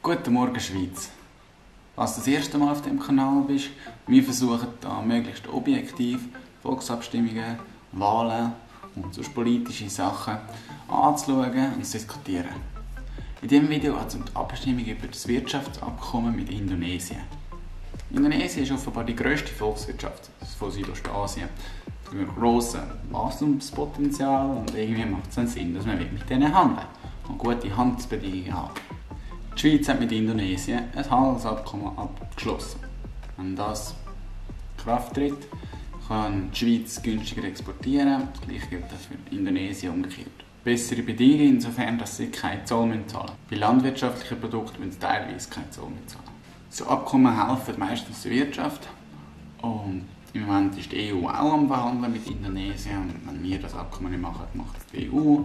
Guten Morgen Schweiz! Falls du das erste Mal auf dem Kanal bist, wir versuchen hier möglichst objektiv Volksabstimmungen, Wahlen und sonst politische Sachen anzuschauen und zu diskutieren. In diesem Video geht es um die Abstimmung über das Wirtschaftsabkommen mit Indonesien. Indonesien ist offenbar die grösste Volkswirtschaft von Südostasien. Es hat ein grosses Wachstumspotenzial und irgendwie macht es einen Sinn, dass man mit denen handeln und gute Handelsbedingungen haben. Die Schweiz hat mit Indonesien ein Handelsabkommen abgeschlossen. Wenn das in Kraft tritt, kann die Schweiz günstiger exportieren. Das gleiche gilt auch für Indonesien umgekehrt. Bessere Bedingungen insofern, dass sie keinen Zoll zahlen müssen. Bei landwirtschaftlichen Produkten müssen sie teilweise keinen Zoll zahlen. So Abkommen helfen meistens der Wirtschaft. Und im Moment ist die EU auch am Verhandeln mit Indonesien. Und wenn wir das Abkommen nicht machen, macht es die EU.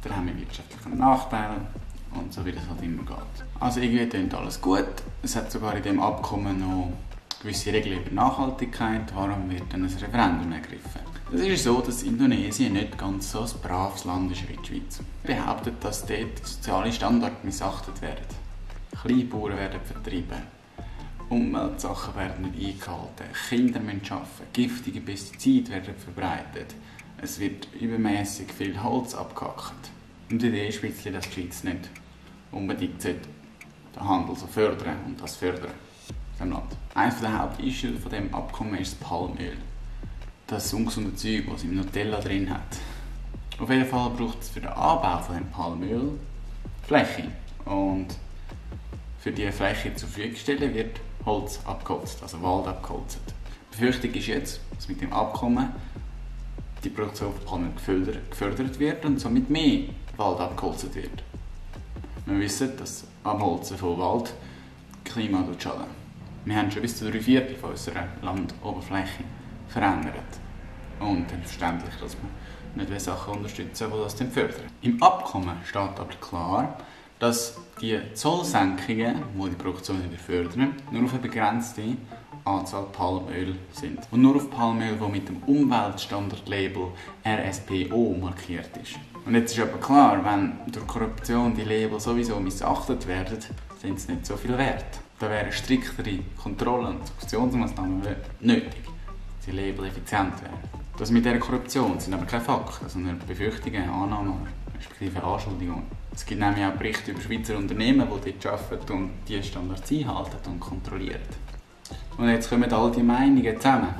Dann haben wir wirtschaftliche Nachteile. Und so wie das halt immer geht. Also irgendwie klingt alles gut. Es hat sogar in diesem Abkommen noch gewisse Regeln über Nachhaltigkeit. Warum wird dann ein Referendum ergriffen? Es ist so, dass Indonesien nicht ganz so ein braves Land ist wie die Schweiz. Behauptet, dass dort soziale Standards missachtet werden. Kleinbauern werden vertrieben. Umweltsachen werden nicht eingehalten. Kinder müssen arbeiten. Giftige Pestizide werden verbreitet. Es wird übermäßig viel Holz abgehackt. Und die Idee ist, dass die Schweiz nicht unbedingt den Handel so fördern und das fördern in diesem Land. Eines der Hauptissues von diesem Abkommen ist das Palmöl. Das ungesunde Zeug, das im Nutella drin hat. Auf jeden Fall braucht es für den Anbau von dem Palmöl Fläche. Und für diese Fläche zur Verfügung stellen wird Holz abgeholzt, also Wald abgeholzt. Die Befürchtung ist jetzt, dass mit dem Abkommen die Produktion von Palmöl gefördert wird und somit mehr Wald abgeholzt wird. Wir wissen, dass Abholzen von Wald das Klima schadet. Wir haben schon bis zu 3/4 von unserer Landoberfläche verändert. Und dann verständlich, dass man nicht Sachen unterstützen, die das fördern. Im Abkommen steht aber klar, dass die Zollsenkungen, die die Produktion fördern, nur auf eine begrenzte Anzahl Palmöl sind. Und nur auf Palmöl, das mit dem Umweltstandardlabel RSPO markiert ist. Und jetzt ist aber klar, wenn durch Korruption die Label sowieso missachtet werden, sind sie nicht so viel wert. Da wären striktere Kontrollen und Sanktionsmaßnahmen nötig, dass die Label effizient wären. Das mit dieser Korruption sind aber keine Fakten, sondern Befürchtungen, Annahmen respektive Anschuldigungen. Es gibt nämlich auch Berichte über Schweizer Unternehmen, die dort arbeiten und diese Standards einhalten und kontrollieren. Und jetzt kommen all die Meinungen zusammen.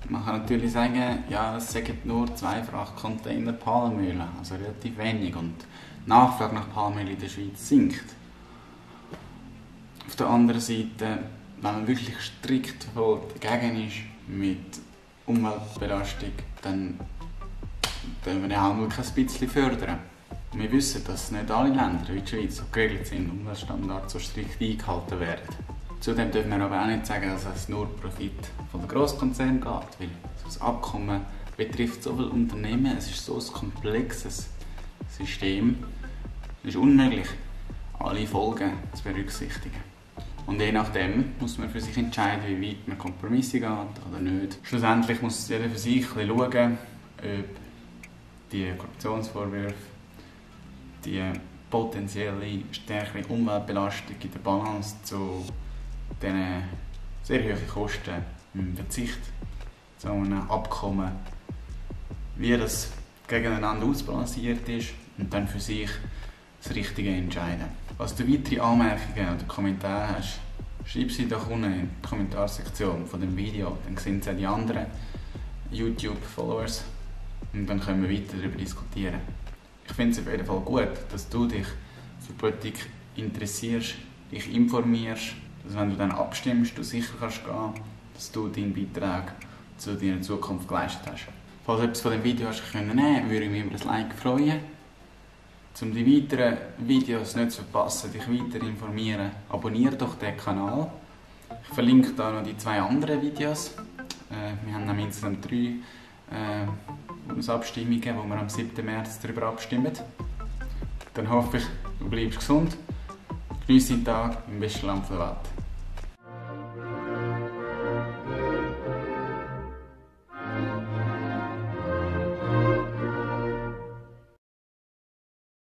Man kann natürlich sagen, ja, es sind nur 2 Frachtcontainer Palmöl, also relativ wenig, und die Nachfrage nach Palmöl in der Schweiz sinkt. Auf der anderen Seite, wenn man wirklich strikt dagegen ist mit Umweltbelastung, dann können wir den Handel kein bisschen fördern. Wir wissen, dass nicht alle Länder wie die Schweiz so geregelt sind, Umweltstandards so strikt eingehalten werden. Zudem dürfen wir aber auch nicht sagen, dass es nur Profit von den Grosskonzernen geht, weil das Abkommen betrifft so viele Unternehmen, es ist so ein komplexes System, es ist unmöglich, alle Folgen zu berücksichtigen. Und je nachdem muss man für sich entscheiden, wie weit man Kompromisse geht oder nicht. Schlussendlich muss jeder für sich schauen, ob die Korruptionsvorwürfe, die potenzielle stärkere Umweltbelastung in der Balance zu diesen sehr hohen Kosten im Verzicht zu einem Abkommen, wie das gegeneinander ausbalanciert ist und dann für sich das Richtige entscheiden. Falls du weitere Anmerkungen oder Kommentare hast, schreib sie doch unten in die Kommentarsektion von dem Video, dann sehen sie auch die anderen YouTube-Followers und dann können wir weiter darüber diskutieren. Ich finde es auf jeden Fall gut, dass du dich für Politik interessierst, dich informierst, dass wenn du dann abstimmst, du sicher kannst gehen, dass du deinen Beitrag zu deiner Zukunft geleistet hast. Falls du etwas von diesem Video hast nehmen können, würde ich mich über ein Like freuen. Um die weiteren Videos nicht zu verpassen, dich weiter informieren, abonniere doch den Kanal. Ich verlinke da noch die 2 anderen Videos. Wir haben insgesamt 3 Abstimmungen, wo wir am 7. März darüber abstimmen. Dann hoffe ich, du bleibst gesund. Genieße den Tag im besten Land der Welt.